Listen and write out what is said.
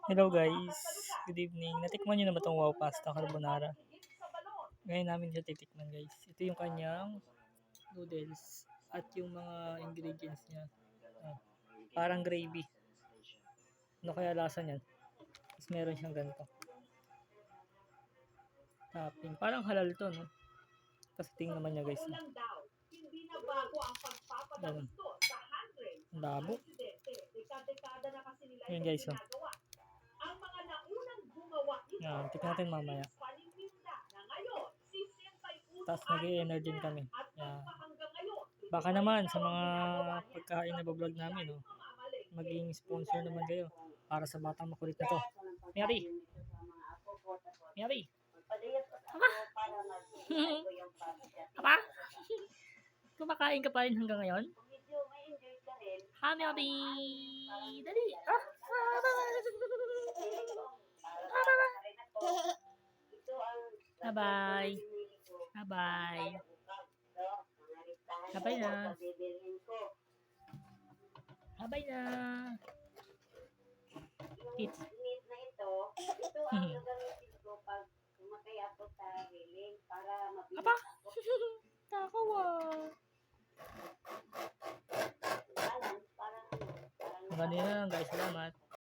Hello guys, good evening. Natikman nyo na ba itong Wow Pasta Carbonara? Ngayon namin siya titikman guys. Ito yung kanyang noodles at yung mga ingredients niya. Oh, parang gravy. Ano kaya lasa niyan? Tapos meron siyang ganito. Topping. Parang halal to, no? Tapos tingnan naman niya guys. Ganun. Ang labo. Yun guys, oh. Yan, tignan natin mamaya. Tapos nag-i-energy kami. Yan. Baka naman sa mga pagkain na vlog namin, oh, maging sponsor naman kayo para sa batang makulit na to. Mary! Mary! Apa? Apa? Kumakain ka pa rin hanggang ngayon? Ha, Mary! Dali! Bye-bye! Bye-bye! Bye-bye na! Bye-bye na! Kids! Apa? Takawa! Ganun lang guys, salamat.